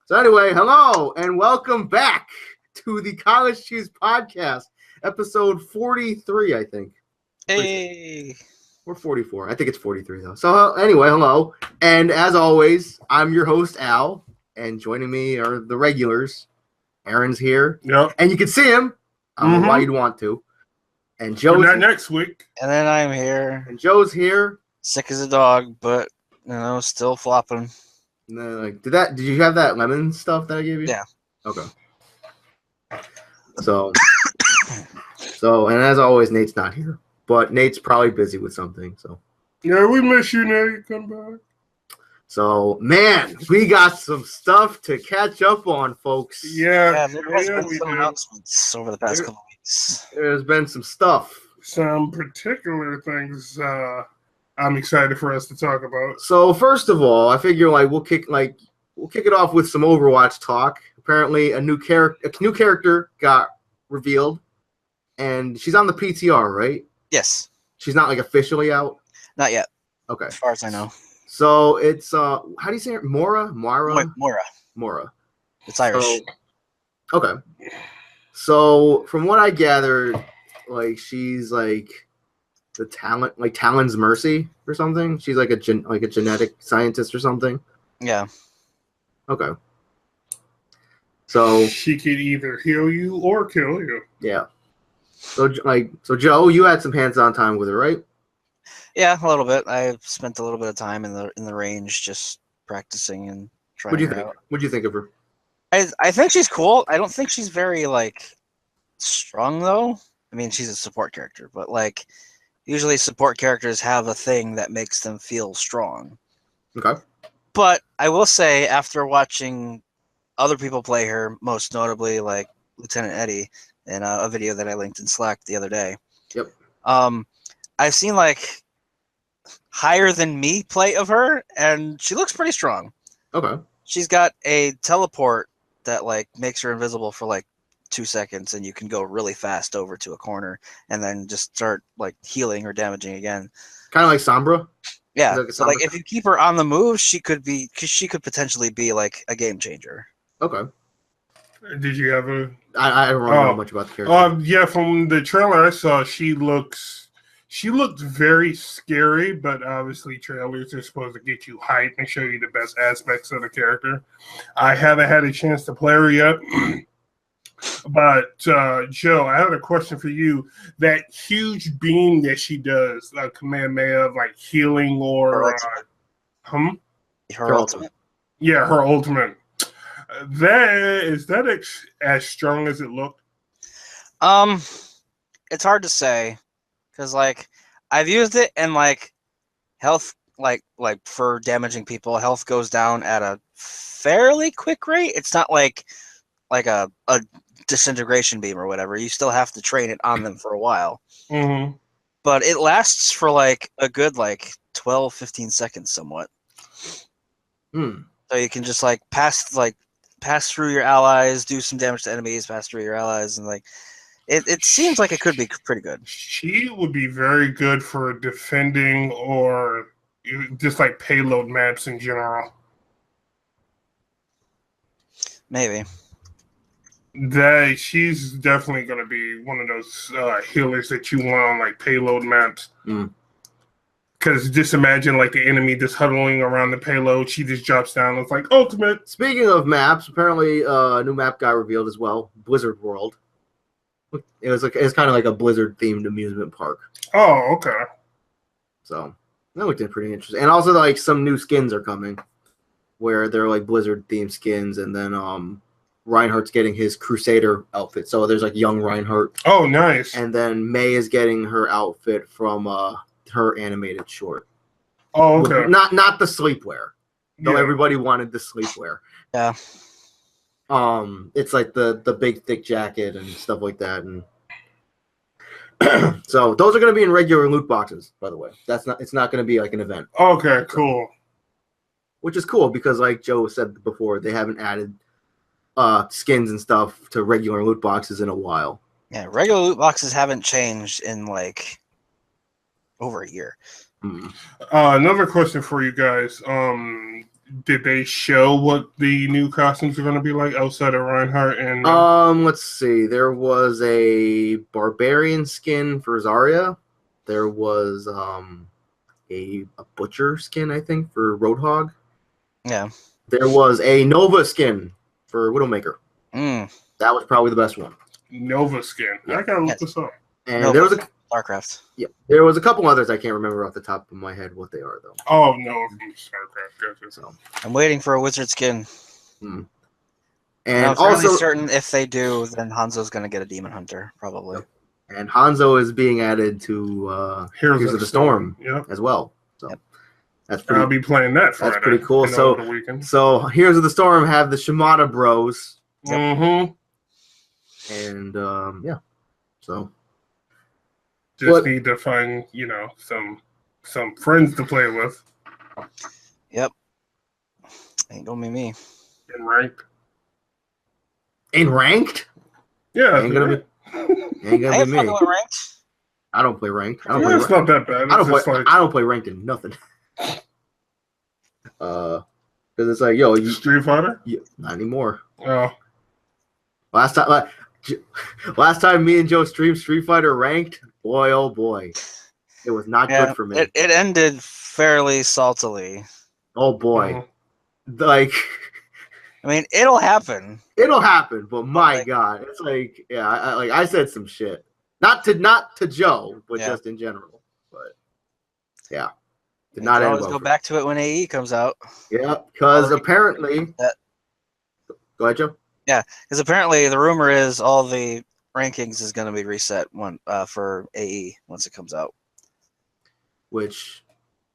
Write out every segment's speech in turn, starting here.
So anyway, hello and welcome back to the College Cheese Podcast, episode 43, I think. Hey. Or 44. I think it's 43, though. So anyway, hello. And as always, I'm your host, Al. And joining me are the regulars. Aaron's here. Yep. And you can see him. I don't know why you'd want to. And But Joe's not next week. And then I'm here. And Joe's here. Sick as a dog, but, still flopping. And then, did you have that lemon stuff that I gave you? Yeah. Okay. So, and as always, Nate's not here. But Nate's probably busy with something, so. Yeah, we miss you, Nate. Come back. So, man, we got some stuff to catch up on, folks. Yeah, there has been we some do. announcements over the past couple weeks. There's been some stuff. Some particular things I'm excited for us to talk about. So, first of all, I figure we'll kick it off with some Overwatch talk. Apparently, a new character got revealed, and she's on the PTR, right? Yes. She's not officially out. Not yet, Okay. as far as I know. So it's how do you say it? Mora? Moira. It's Irish. Okay. So from what I gathered, she's the Talon's Mercy or something. She's a genetic scientist or something. Yeah. Okay. So She could either heal you or kill you. yeah. So Joe, you had some hands-on time with her, right? Yeah, a little bit. I spent a little bit of time in the range just practicing and trying What do you her think? out. What do you think of her? I think she's cool. I don't think she's very strong though. I mean, she's a support character, but usually support characters have a thing that makes them feel strong. Okay. But I will say, after watching other people play her, most notably Lieutenant Eddie in a video that I linked in Slack the other day. Yep. I've seen higher than me play of her, and she looks pretty strong. Okay. She's got a teleport that makes her invisible for 2 seconds, and you can go really fast over to a corner and then just start healing or damaging again. Kind of like Sombra. Yeah. Like a So Sombra? if you keep her on the move, she could potentially be a game changer. Okay. Did you have a... I don't really know much about the character. Yeah, from the trailer I saw, she looked very scary, but obviously trailers are supposed to get you hyped and show you the best aspects of the character. I haven't had a chance to play her yet. But, Joe, I have a question for you. That huge beam that she does, Kamehameha, healing or... Her ultimate. Yeah, her ultimate. Is that as strong as it looked? It's hard to say, because I've used it and health for damaging people, health goes down at a fairly quick rate. It's not like a disintegration beam or whatever. You still have to train it on them for a while. Mm-hmm. But it lasts for a good 12, 15 seconds somewhat. Hmm. So you can just pass through your allies, do some damage to enemies, pass through your allies, and it seems like it could be pretty good. She would be very good for defending or just payload maps in general. Maybe. She's definitely going to be one of those healers that you want on payload maps. Because just imagine the enemy just huddling around the payload. She just drops down. It's ultimate. Speaking of maps, apparently a new map got revealed as well. Blizzard World. It's kind of like a Blizzard themed amusement park. Oh, okay. So that looked pretty interesting. And also some new skins are coming, where they're Blizzard themed skins, and then Reinhardt's getting his Crusader outfit. So there's young Reinhardt. Oh, nice. And then May is getting her outfit from her animated short. Oh, okay. Not the sleepwear. Though Yeah. everybody wanted the sleepwear. Yeah. It's the big thick jacket and stuff like that, and so those are going to be in regular loot boxes. By the way, it's not going to be an event. Okay, cool. Which is cool because, like Joe said before, they haven't added skins and stuff to regular loot boxes in a while. Yeah, regular loot boxes haven't changed in over a year. Another question for you guys. did they show what the new costumes are going to be like outside of Reinhardt and? Let's see. There was a barbarian skin for Zarya. There was a butcher skin, I think, for Roadhog. Yeah. There was a Nova skin for Widowmaker. Mm. That was probably the best one. Nova skin. Yeah. I gotta look Yes. this up. And Nova there was Starcraft. there was a couple others I can't remember off the top of my head what they are though. Oh no, from StarCraft. Gotcha. So I'm waiting for a wizard skin. and I'm fairly also certain if they do, then Hanzo's gonna get a demon hunter, probably. and Hanzo is being added to Heroes of the Storm Yep. as well. So Yep. that's pretty. I'll be playing that Friday. That's pretty cool. and So- over the weekend. So Heroes of the Storm have the Shimada Bros, Mm-hmm. and yeah. So Just What- need to find, some friends to play with Ain't gonna be me. in ranked. in ranked, Yeah, ain't gonna be I me. ain't fucking with ranked. I don't play ranked. I don't yeah, play. it's not that bad. I It's don't just play. like I don't play ranked in nothing. Because it's like, yo, Street Fighter. not anymore. Oh, Last time me and Joe streamed Street Fighter ranked, boy, oh boy, it was not Yeah, good for me. it ended fairly saltily. Oh boy, mhm. like I mean, it'll happen. it'll happen, but my Like- god, it's like, yeah, I said some shit, not to Joe, but Yeah. just in general. But yeah, did You not can end always well. go for back to it when AE comes out. me. Yeah, because Already- apparently, That- go ahead, Joe. Because apparently the rumor is all the rankings is going to be reset for AE once it comes out. Which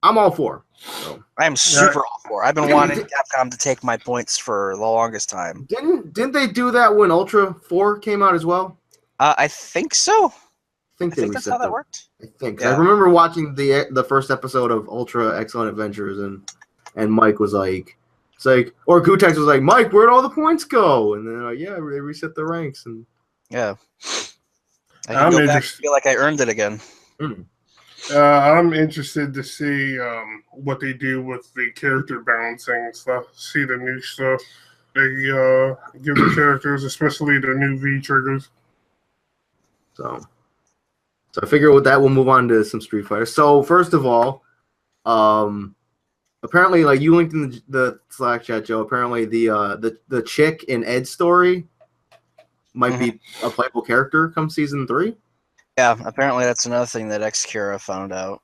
I'm all for. So. I am super all for. I've been wanting Capcom to take my points for the longest time. Didn't they do that when Ultra 4 came out as well? I think so. I think I they think that's reset how that them. worked. I think Yeah. I remember watching the first episode of Ultra Excellent Adventures, and Mike was like, "It's like," or Gutex was like, "Mike, where'd all the points go?" And then like, yeah, they reset the ranks, and Yeah. I I'm can go back and interested. feel like I earned it again. I'm interested to see what they do with the character balancing stuff. See the new stuff they give the characters, especially the new V triggers. so I figure with that we'll move on to some Street Fighter. So first of all, apparently, like you linked in the Slack chat, Joe. Apparently, the chick in Ed's story might be a playable character come season 3. Yeah, apparently that's another thing that Xcura found out.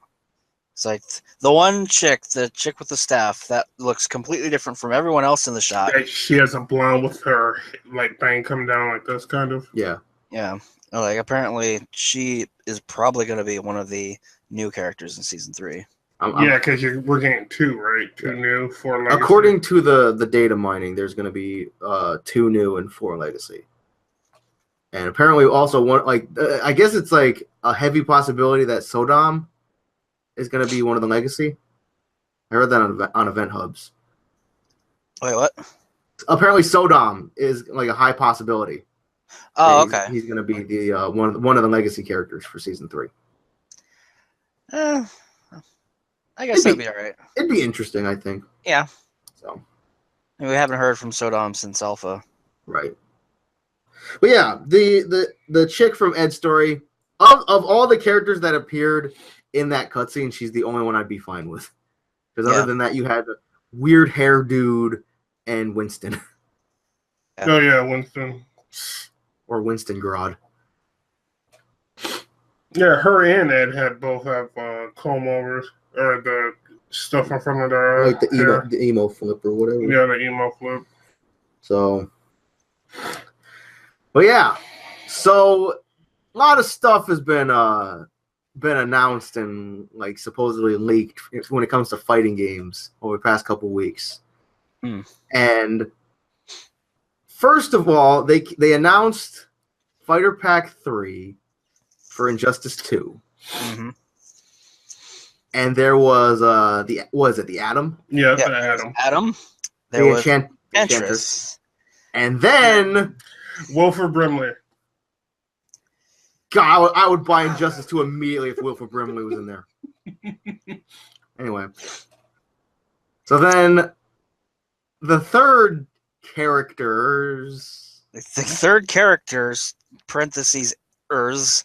It's like the one chick, the chick with the staff, that looks completely different from everyone else in the shot. Like, she has a blonde with her like bang come down like this, kind of. Yeah. Yeah. Like apparently she is probably going to be one of the new characters in season 3. Yeah, because we're getting 2, right? 2 new, 4 legacy. According to the data mining, there's going to be 2 new and 4 legacy. And apparently, also one I guess it's like a heavy possibility that Sodom is going to be one of the legacy. I heard that on Event Hubs. Wait, what? Apparently, Sodom is like a high possibility. Oh, that okay. He's going to be the one of the legacy characters for season 3. I guess that'd be all right. It'd be interesting, I think. Yeah. So I mean, we haven't heard from Sodom since Alpha. right. But yeah, the chick from Ed's story, of all the characters that appeared in that cutscene, she's the only one I'd be fine with. Because Yeah. other than that, you had weird hair dude and Winston Oh, yeah, Winston. or Winston Grodd. Yeah, her and Ed had both have comb overs or the stuff in front of their Like hair. the emo flip or whatever. Yeah, the emo flip. So, but yeah, so a lot of stuff has been announced and like supposedly leaked when it comes to fighting games over the past couple weeks. And first of all, they announced Fighter Pack 3 for Injustice 2. Mm-hmm. And there was the Atom? Yeah, Yeah, the Adam. Adam. There The was Enchantress. Enchantress. And then Wilford Brimley. God, I would buy Injustice 2 immediately if Wilford Brimley was in there. Anyway. So then the third characters. The third characters, parentheses, ers,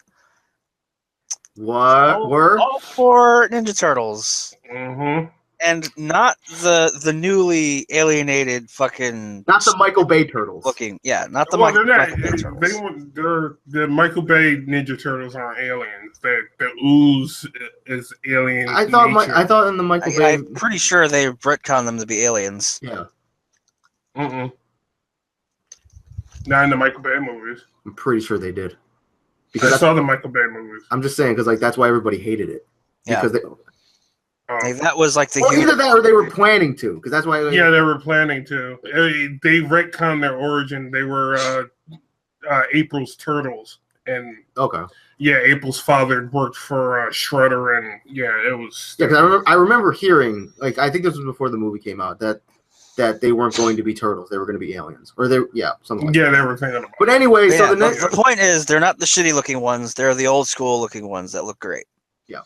What were? all four Ninja Turtles. Mm-hmm. And not the newly alienated fucking Not the Michael Bay turtles. looking. Yeah, not the Well, they're not. Michael Bay Turtles. They're the Michael Bay Ninja Turtles aren't aliens. The ooze is alien. I thought nature. I thought in the Michael Bay. I'm pretty sure they retconned them to be aliens. Yeah, Mm-mm. Not in the Michael Bay movies. I'm pretty sure they did. I Because saw the Michael Bay movies. I'm just saying because like that's why everybody hated it. Yeah. Because they, Like, that was like the well, either that or they were planning to. Because that's why. Like, Yeah, they were planning to. They retconned their origin. They were April's turtles, and Okay. yeah, April's father worked for Shredder, and yeah, it was. Yeah, because I remember hearing like I think this was before the movie came out that they weren't going to be turtles. They were going to be aliens, or something like Yeah, that. they were thinking about. But anyway, Yeah, so the point is, they're not the shitty looking ones. They're the old school looking ones that look great. Yeah.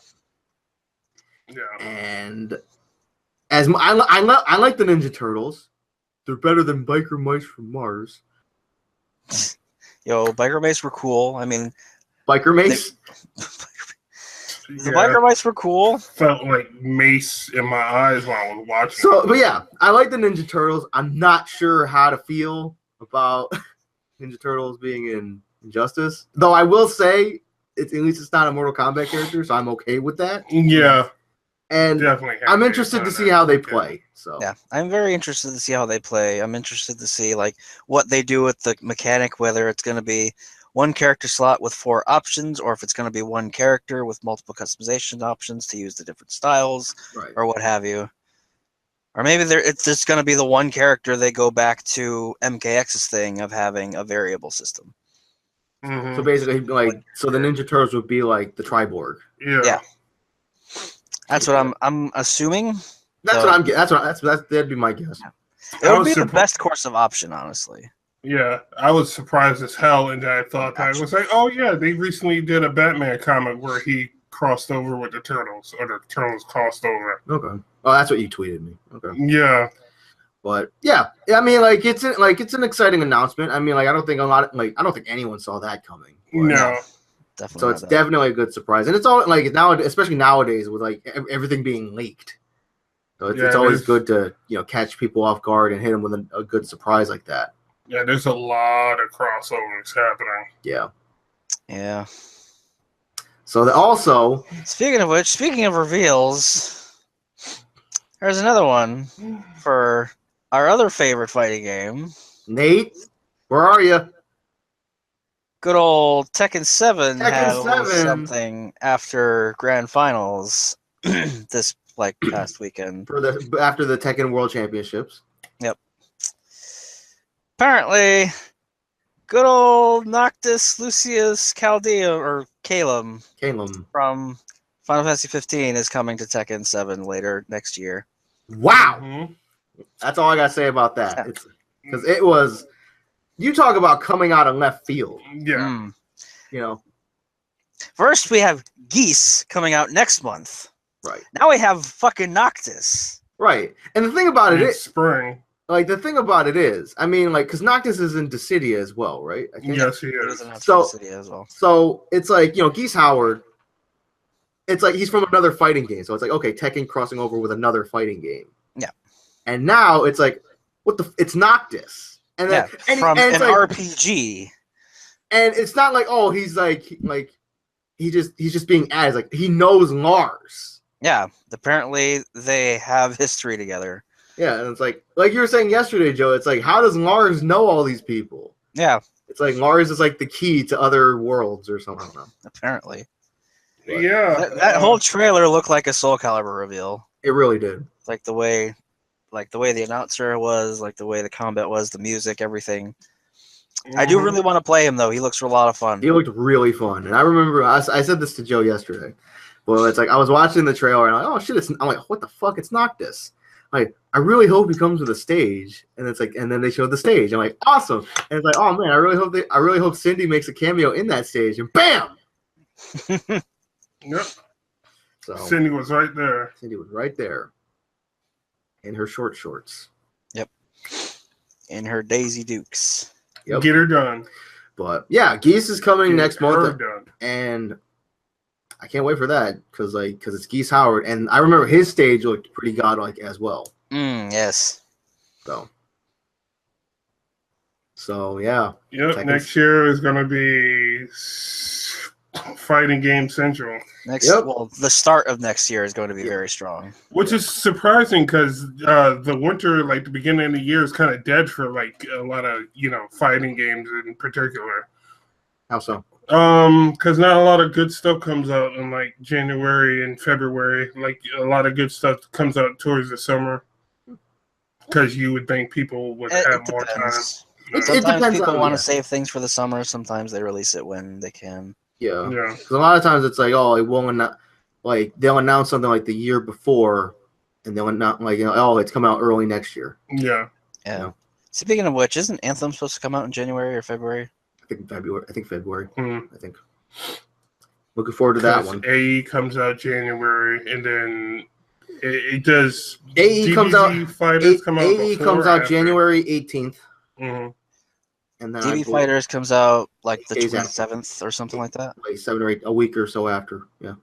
and as I like the Ninja Turtles, they're better than Biker Mice from Mars. Yo, Biker Mice were cool. I mean, Biker Mace. the Biker Mice were cool. Felt like mace in my eyes while I was watching. So, but yeah, I like the Ninja Turtles. I'm not sure how to feel about Ninja Turtles being in Injustice, though. I will say at least it's not a Mortal Kombat character, so I'm okay with that. Yeah, And definitely. I'm interested to see how they play. So Yeah, I'm very interested to see how they play. I'm interested to see like what they do with the mechanic, whether it's going to be one character slot with 4 options, or if it's going to be one character with multiple customization options to use the different styles, right. or what have you. Or maybe it's just going to be the one character they go back to MKX's thing of having a variable system. Mhm. So basically, like, so the Ninja Turtles would be like the Triborg. Yeah. That's what I'm assuming. That's So- what I'm. That'd be my guess. It would was be the surpri- best course of option, honestly. Yeah, I was surprised as hell, and I thought that I was like, oh yeah, they recently did a Batman comic where he crossed over with the Turtles, or the Turtles crossed over. Okay. Oh, that's what you tweeted me. Okay. Yeah, But yeah, I mean, like it's an exciting announcement. I mean, like I don't think anyone saw that coming. But- no, Definitely. So not it's that. definitely a good surprise, and it's all like now, especially nowadays with like everything being leaked. So it's Yeah, always there's- good to catch people off guard and hit them with a good surprise like that. yeah, there's a lot of crossovers happening. Yeah. Yeah. So also, Speaking of which, speaking of reveals, there's another one for our other favorite fighting game. Nate, where are you? Good old Tekken 7 Tekken had a little 7. something after grand finals this past weekend. After the Tekken World Championships? Apparently, good old Noctis Lucius Chaldea or Calum Calum. from Final Fantasy 15 is coming to Tekken 7 later next year. Wow, Mhm. that's all I gotta say about that. It's because it was. You talk about coming out of left field. Yeah, Mm. You know, First, we have Geese coming out next month. right, Now we have fucking Noctis. right. And the thing about it in is, spring. like, the thing about it is, I mean, like, because Noctis is in Dissidia as well, right? I think. Yes, he It was is. announced So- for the city as well. So it's like, Geese Howard. It's like he's from another fighting game, so it's like, okay, Tekken crossing over with another fighting game. Yeah. And now it's like, it's Noctis, and then Yeah, and, from and it's an like, RPG. and it's not like, oh, he's just being added. It's like he knows Lars. Yeah, apparently they have history together. Yeah, and it's like you were saying yesterday, Joe. It's like, how does Lars know all these people? Yeah, It's like Lars is like the key to other worlds or something. I don't know. apparently. Yeah, That whole trailer looked like a Soul Calibur reveal. It really did. Like the way the announcer was, like the way the combat was, the music, everything. I do really want to play him though. He looks a lot of fun. He looked really fun, and I remember I said this to Joe yesterday. Well, it's like I was watching the trailer, and I'm like, oh shit! I'm like, what the fuck? It's Noctis. Like, I really hope he comes with a stage, and it's like, and then they showed the stage. I'm like, awesome! And it's like, oh man, I really hope Cindy makes a cameo in that stage, and bam! Yep. So Cindy was right there. Cindy was right there in her shorts. in her Daisy Dukes. Yep. Get her done. But yeah, Geese is coming next Get her month, done. and I can't wait for that because it's Geese Howard, and I remember his stage looked pretty godlike as well. Yes. So yeah. Yep. Tekken. Next year is going to be Fighting Game Central, Well, the start of next year is going to be very strong. which is surprising because the winter, like the beginning of the year, is kind of dead for like a lot of fighting games in particular. How so? Because not a lot of good stuff comes out in like January and February. Like a lot of good stuff comes out towards the summer. Because you would think people would have more time. Depends. It Sometimes depends people on- want yeah. to save things for the summer. Sometimes they release it when they can. Yeah. Yeah. Because a lot of times it's like, oh, it won't they'll announce something like the year before, and they'll announce oh, it's coming out early next year. Yeah. Yeah. Speaking of which, isn't Anthem supposed to come out in January or February? I think February. Hmm. I think. Looking forward to that 'Cause one. AE comes out January, and then it does. AE comes out. DBZ Fighters come out. AE before comes or out after? January 18th, Mhm. and then DB Fighters comes out like the Days after. 27th or something like that. like 7 or 8 a week or so after. Yeah.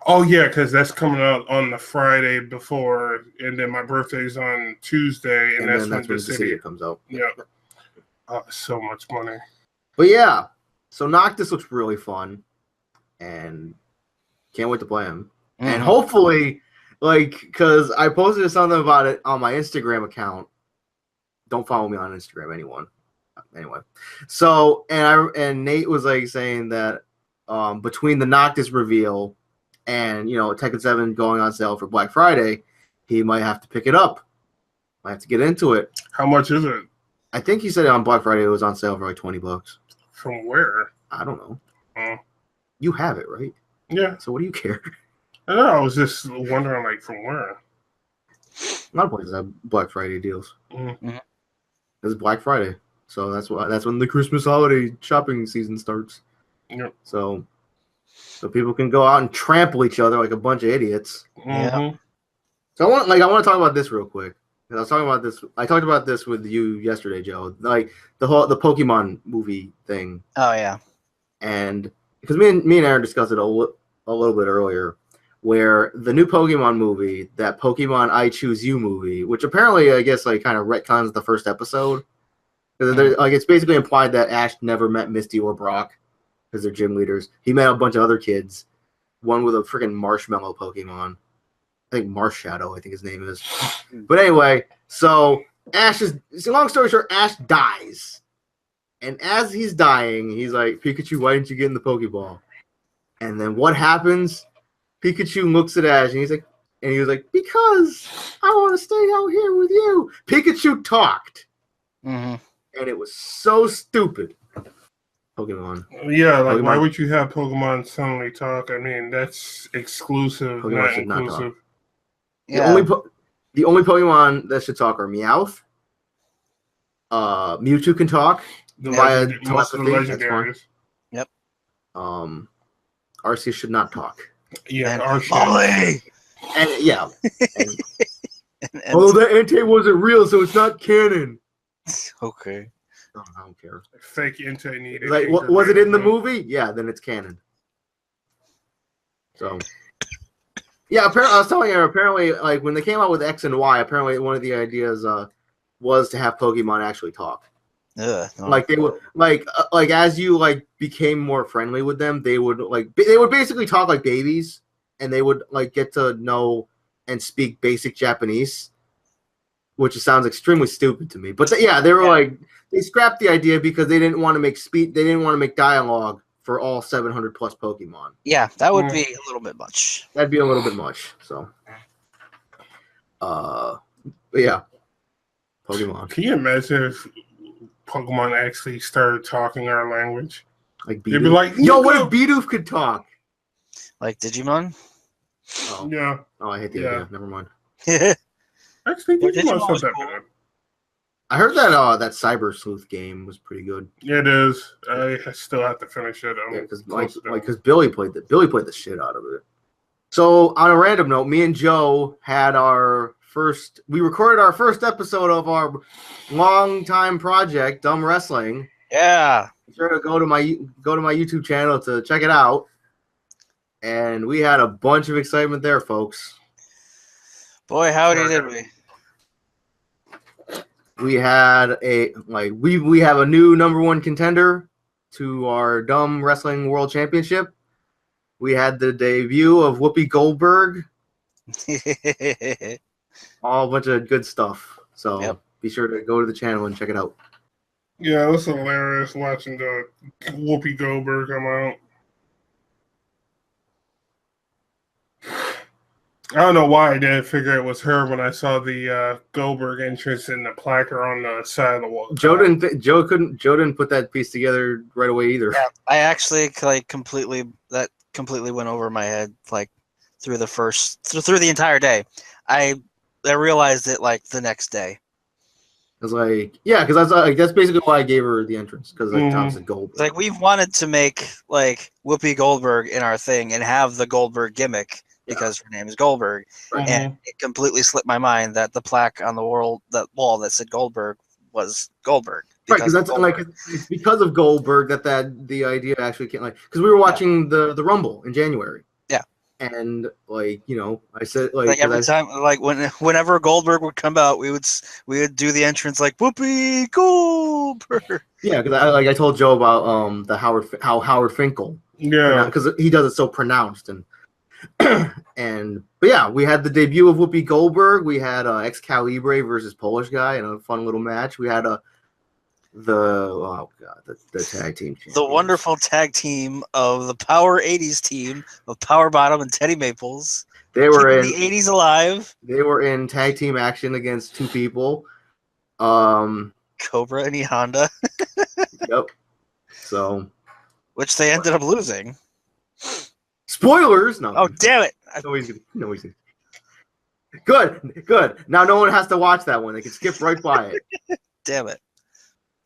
Oh yeah, because that's coming out on the Friday before, and then my birthday's on Tuesday, and, And then that's when the city. comes out. Yeah. Oh, so much money. But yeah, so Noctis looks really fun, and can't wait to play him. And Mhm. hopefully, because I posted something about it on my Instagram account. Don't follow me on Instagram, anyone. Anyway, so and Nate was saying that between the Noctis reveal and Tekken 7 going on sale for Black Friday, he might have to pick it up. Might have to get into it. How much is it? I think he said on Black Friday it was on sale for like $20. From where? I don't know. Oh. You have it, right? Yeah. So what do you care? I don't know. I was just wondering, like, from where? A lot of places have Black Friday deals. Mhm. It's Black Friday, so that's when the Christmas holiday shopping season starts. Yep. So people can go out and trample each other like a bunch of idiots. Yeah. Mhm. So I want to talk about this real quick. 'Cause I was talking about this. I talked about this with you yesterday, Joe. Like the Pokemon movie thing, Oh yeah. and because me and Aaron discussed it a little bit earlier, where the new Pokemon movie, that Pokemon I Choose You movie, which apparently I guess kind of retcons the first episode, because it's basically implied that Ash never met Misty or Brock because they're gym leaders. He met a bunch of other kids, one with a freaking marshmallow Pokemon. I think Marshadow, I think his name is. But anyway, so long story short, Ash dies. And as he's dying, he's like, Pikachu, why didn't you get in the Pokeball? And then what happens? Pikachu looks at Ash and he was like, because I want to stay out here with you. Pikachu talked. Hmm. And it was so stupid. Pokemon. Yeah, like, Pokemon. why would you have Pokemon suddenly talk? I mean, that's exclusive, Pokemon not should not inclusive. Yeah. The only Pokemon that should talk are Meowth. Mewtwo can talk via Most of the telepathy. That's fine. legendaries. Arceus should not talk. Yeah, And Arceus. Molly! And yeah. And, And- oh, that Entei wasn't real, so it's not canon. okay. Oh, I don't care. Fake Entei needed. Like, was it in the movie? Yeah, then it's canon. So, yeah. Apparently, I was telling you. Apparently, like when they came out with X and Y, apparently one of the ideas was to have Pokemon actually talk. Ugh, no. Like they would, like as you became more friendly with them, they would basically talk like babies, and they would get to know and speak basic Japanese, which sounds extremely stupid to me. But they were they scrapped the idea because they didn't want to make they didn't want to make dialogue for all 700 plus Pokemon. Yeah, that would be a little bit much. That'd be a little bit much. So, but yeah, Pokemon Can you imagine if Pokemon actually started talking our language? like They'd be Bidoof. like, Yo, what if Bidoof could talk? Like Digimon? Oh, Yeah. I hate the Yeah. idea. Never mind. Actually, Yeah, Digimon's Digimon not was that cool. bad. I heard that that Cyber Sleuth game was pretty good. Yeah, it is. I still have to finish it. I'm Yeah, because close to done. Billy played the shit out of it. So on a random note, me and Joe had our we recorded our first episode of our long time project, Dumb Wrestling. Yeah. Be sure to go to my YouTube channel to check it out. And we had a bunch of excitement there, folks. Boy, howdy did we. We had we have a new #1 contender to our Dumb Wrestling World Championship. We had the debut of Whoopi Goldberg. All a bunch of good stuff. So Be sure to go to the channel and check it out. Yeah, it was hilarious watching the Whoopi Goldberg come out. I don't know why I didn't figure it was her when I saw the Goldberg entrance and the placard on the side of the wall. Joe didn't put that piece together right away either. Yeah, I actually completely went over my head through the entire day. I realized it the next day. I was because I was that's basically why I gave her the entrance because Tom said Goldberg. We've wanted to make Whoopi Goldberg in our thing and have the Goldberg gimmick. Because her name is Goldberg, and it completely slipped my mind that the plaque on the wall that said Goldberg was Goldberg. Right, because that's it's because of Goldberg that the idea actually came. Because we were watching the Rumble in January. Yeah, and I said every time whenever Goldberg would come out, we would do the entrance Whoopi Goldberg. Yeah, because I told Joe about how Howard Finkel. Yeah, because he does it so pronounced and. But yeah, we had the debut of Whoopi Goldberg. We had Excalibur versus Polish guy in a fun little match. We had the tag team champions. The wonderful tag team of the Power 80s team of Power Bottom and Teddy Maples. They were in the 80s alive. They were in tag team action against two people. Cobra and E Honda. Yep. So which they ended up losing. Spoilers! No. Oh, damn it! No, he's gonna. Good. Now no one has to watch that one. They can skip right by it. Damn it.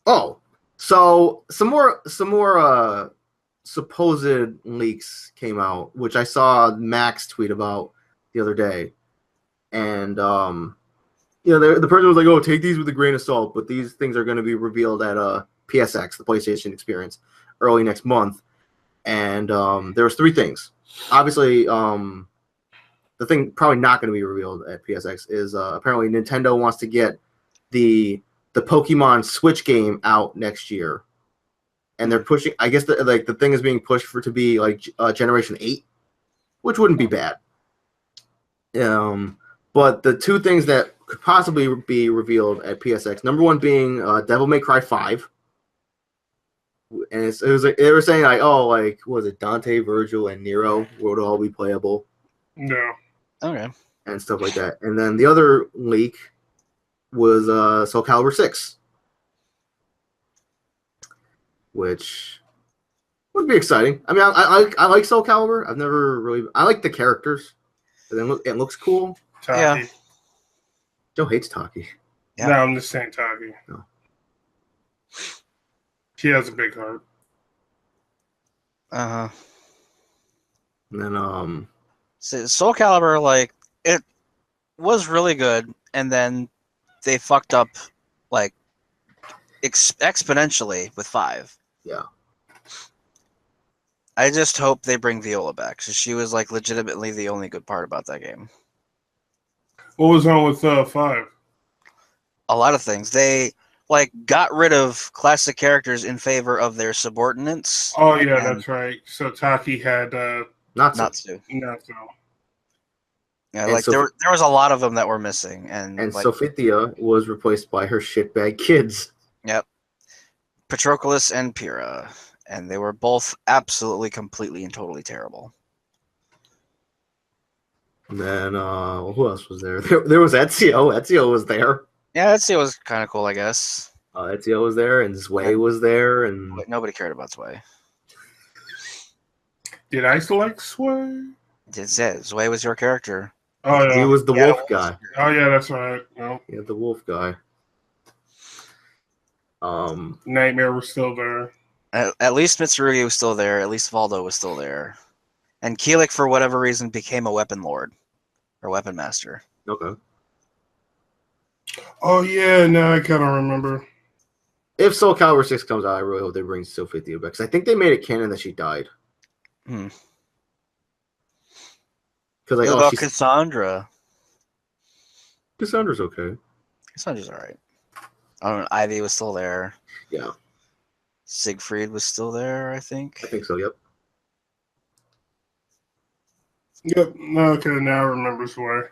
Oh, so some more supposed leaks came out, which I saw Max tweet about the other day, and the person was like, "Oh, take these with a grain of salt," but these things are going to be revealed at PSX, the PlayStation Experience, early next month, and there was three things. Obviously, the thing probably not going to be revealed at PSX is apparently Nintendo wants to get the Pokemon Switch game out next year, and they're pushing. I guess the thing is being pushed to be Generation 8, which wouldn't be bad. But the two things that could possibly be revealed at PSX, #1 being Devil May Cry 5. And it was they were saying what was it, Dante, Virgil, and Nero would all be playable. No. Okay. And stuff like that. And then the other leak was Soul Calibur 6, which would be exciting. I mean, I like Soul Calibur. I've never really. I like the characters. It looks cool. Taki. Yeah. Joe hates Taki. Yeah. No, I'm just saying Taki. No. She has a big heart. Uh-huh. And then Soul Calibur, it was really good, and then they fucked up exponentially with 5. Yeah. I just hope they bring Viola back, because she was legitimately the only good part about that game. What was on with 5? A lot of things. They got rid of classic characters in favor of their subordinates. Oh yeah, that's right. So Taki had Natsu. Yeah, there was a lot of them that were missing, and Sophia was replaced by her shitbag kids. Yep, Patroclus and Pyrrha, and they were both absolutely, completely, and totally terrible. And then who else was there? There was Ezio. Ezio was there. Yeah, Ezio was kind of cool, I guess. Ezio was there, and Zwei was there, and nobody cared about Zwei. Did I select Zwei? Zwei was your character. Oh yeah, he was the wolf guy. Oh yeah, that's right. No. Yeah, the wolf guy. Nightmare was still there. At least Mitsurugi was still there. At least Valdo was still there. And Keelik, for whatever reason, became a weapon lord or weapon master. Okay. Oh yeah, now I kind of remember. If Soul Calibur 6 comes out, I really hope they bring Sophia Theo back. Because I think they made it canon that she died. Hmm. Because like, What oh, about she's Cassandra? Cassandra's okay. Cassandra's alright. I don't know, Ivy was still there. Yeah, Siegfried was still there, I think. I think so. Yep. Yep. Okay, now I remember why.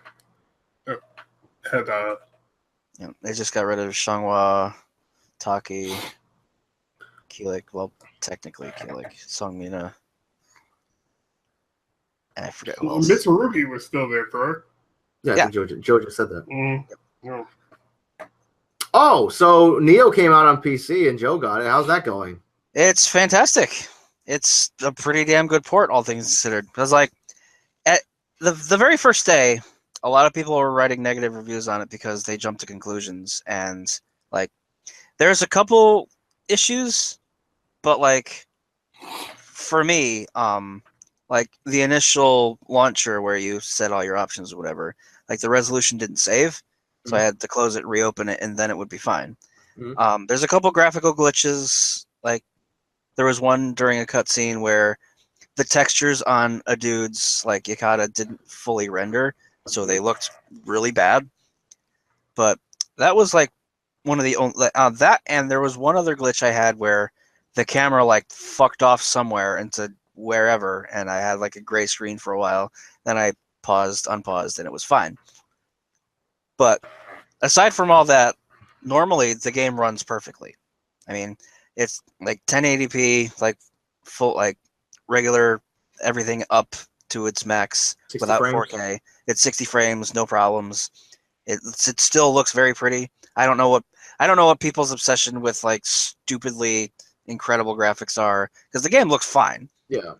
Had Yeah, they just got rid of Xianghua, Taki, Keelik. Well, technically Keelik, Songmina, and I forget who else. Mitsurugi was still there, correct? Yeah, I think Jojo said that. Yeah. Oh, so Neo came out on PC and Joe got it. How's that going? It's fantastic. It's a pretty damn good port, all things considered. Because like at the very first day, a lot of people were writing negative reviews on it because they jumped to conclusions, and like there's a couple issues, but like for me, like the initial launcher where you set all your options or whatever, like the resolution didn't save, so I had to close it, reopen it, and then it would be fine. Mhm. There's a couple graphical glitches, like there was one during a cutscene where the textures on a dude's like Yakata didn't fully render, so they looked really bad. But that was like one of the only that, and there was one other glitch I had where the camera like fucked off somewhere into wherever, and I had like a gray screen for a while. Then I paused, unpaused, and it was fine. But aside from all that, normally the game runs perfectly. I mean, it's like 1080p, like full, like regular, everything up to its max 60 without frames? 4K. It's 60 frames, no problems. It still looks very pretty. I don't know what people's obsession with like stupidly incredible graphics are, because the game looks fine. Yeah,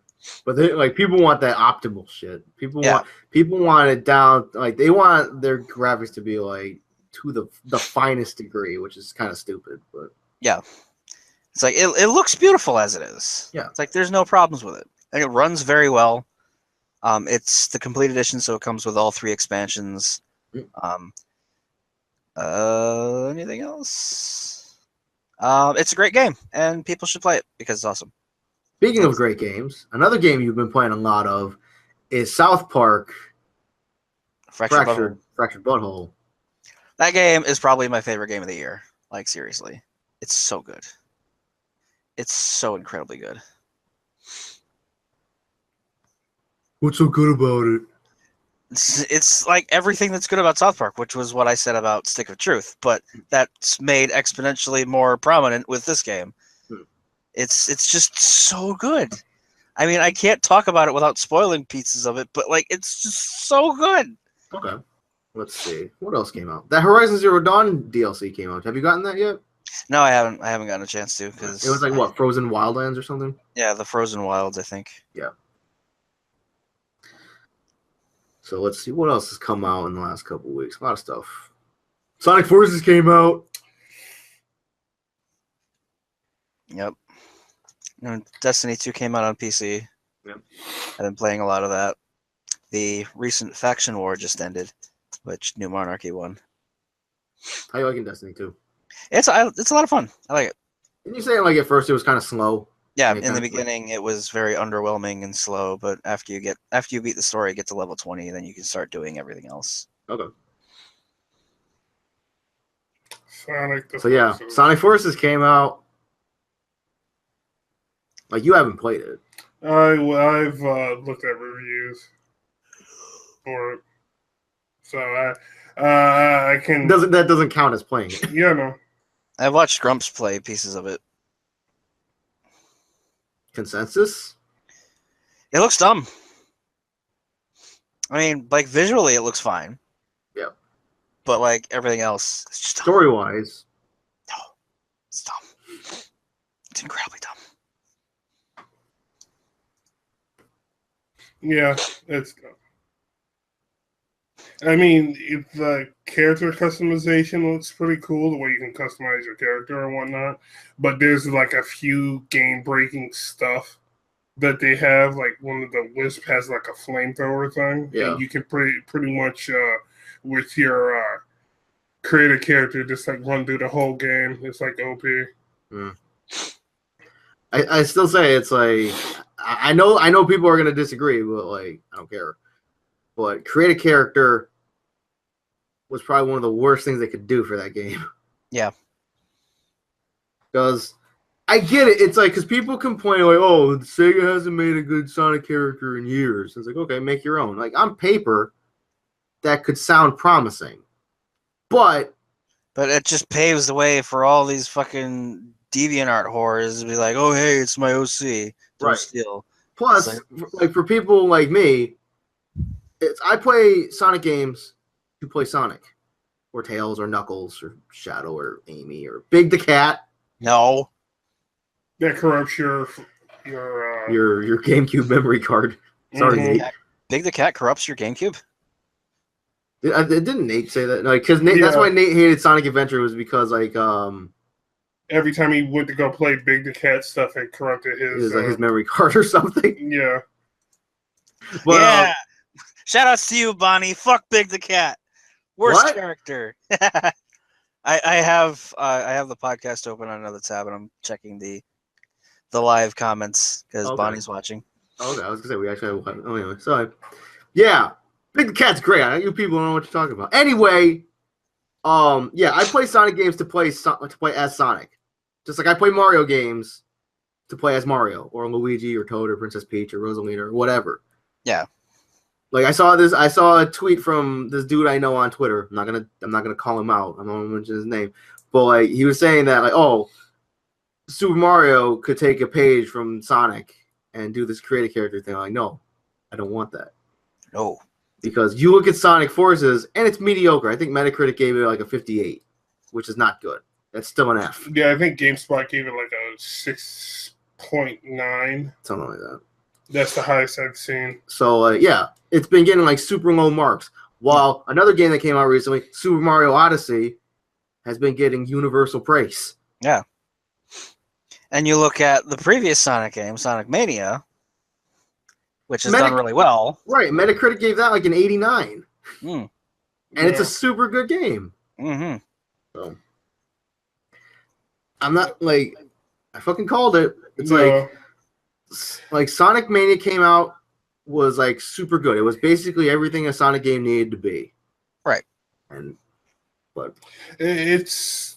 but they, like people want that optimal shit. People Yeah. want it down. Like they want their graphics to be like to the finest degree, which is kind of stupid. But Yeah, it's like it looks beautiful as it is. Yeah. It's like there's no problems with it. And it runs very well. It's the complete edition, so it comes with all 3 expansions. Mm. Anything else? It's a great game, and people should play it because it's awesome. Speaking of great games, another game you've been playing a lot of is South Park Fractured Fractured Butthole. That game is probably my favorite game of the year. Like seriously, it's so good. It's so incredibly good. What's so good about it? It's like everything that's good about South Park, which was what I said about Stick of Truth, but that's made exponentially more prominent with this game. It's just so good. I mean, I can't talk about it without spoiling pieces of it, but like it's just so good. Okay. Let's see. What else came out? That Horizon Zero Dawn DLC came out. Have you gotten that yet? No, I haven't gotten a chance to, because It was like what, Frozen Wildlands or something? Yeah, the Frozen Wilds, I think. Yeah. So let's see what else has come out in the last couple of weeks. A lot of stuff. Sonic Forces came out. Yep. And Destiny 2 came out on PC. Yep. I've been playing a lot of that. The recent faction war just ended, which New Monarchy won. How you liking Destiny 2? It's a lot of fun. I like it. Didn't you say like at first it was kind of slow? Yeah, Yeah, in the beginning it was very underwhelming and slow, but after you beat the story, get to level 20, then you can start doing everything else. Okay. Sonic. So yeah, Sonic Forces came out. Like you haven't played it. I've looked at reviews for it, so I can. That doesn't count as playing it. Yeah, no. I watched Grumps play pieces of it. Consensus? It looks dumb. I mean, like visually, it looks fine. Yeah. But like everything else, it's just dumb. Story wise. No, it's dumb. It's incredibly dumb. Yeah, it's. I mean, the character customization looks pretty cool, the way you can customize your character and whatnot. But there's like a few game-breaking stuff that they have. Like one of the Wisp has like a flamethrower thing. Yeah. And you can pretty much with your create a character, just like run through the whole game. It's like OP. I still say it's like I know people are gonna disagree, but like I don't care. But create a character was probably one of the worst things they could do for that game. Yeah. Because I get it. It's like, because people complain, like, oh, Sega hasn't made a good Sonic character in years. It's like, okay, make your own. Like, on paper, that could sound promising. But it just paves the way for all these fucking DeviantArt whores to be like, oh, hey, it's my OC. Don't Right. steal. plus, like for people like me, I play Sonic games to play Sonic. Or Tails, or Knuckles, or Shadow, or Amy, or Big the Cat. No. That corrupts your GameCube memory card. Sorry, Mhm. Nate. Big the Cat corrupts your GameCube? Didn't Nate say that? No, because that's why Nate hated Sonic Adventure, was because like every time he went to go play Big the Cat stuff, it corrupted it his was like his memory card or something. yeah. But yeah. Shout outs to you, Bonnie. Fuck Big the Cat. Worst What? character. I have the podcast open on another tab, and I'm checking the live comments because Okay. Bonnie's watching. okay, I was gonna say we actually have one. Oh, anyway, so yeah, Big the Cat's great. I know you people don't know what you're talking about. Anyway, yeah, I play Sonic games to play as Sonic, just like I play Mario games to play as Mario or Luigi or Toad or Princess Peach or Rosalina or whatever. Yeah. Like I saw a tweet from this dude I know on Twitter. I'm not gonna call him out. I'm not gonna mention his name. But like he was saying that like, oh, Super Mario could take a page from Sonic and do this create a character thing. I'm like, no, I don't want that. No. Because you look at Sonic Forces and it's mediocre. I think Metacritic gave it like a 58, which is not good. That's still an F. Yeah, I think GameSpot gave it like a 6.9. Something like that. That's the highest I've seen. So yeah, it's been getting like super low marks. While another game that came out recently, Super Mario Odyssey, has been getting universal praise. Yeah. And you look at the previous Sonic game, Sonic Mania, which has done really well. Right, Metacritic gave that like an 89. Mm. And it's a super good game. Mm-hmm. So I'm not like I fucking called it. It's Yeah. like Sonic Mania came out, was like super good. It was basically everything a Sonic game needed to be. Right. But It's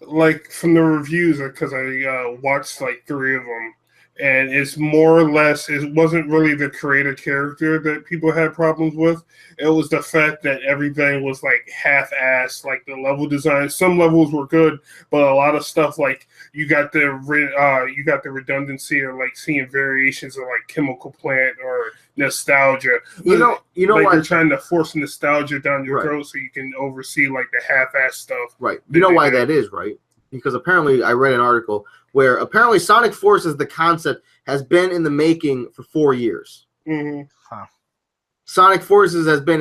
like from the reviews, because I watched like 3 of them, and it's more or less, it wasn't really the creative character that people had problems with. It was the fact that everything was like half-assed, like the level design. Some levels were good, but a lot of stuff like you got the redundancy or like seeing variations of like Chemical Plant or Nostalgia. you know like what? they're trying to force nostalgia down your Right. throat so you can oversee like the half-assed stuff. Right. You know why that is, right? Because apparently I read an article where apparently Sonic Forces, the concept, has been in the making for 4 years. Mm-hmm. Sonic Forces had been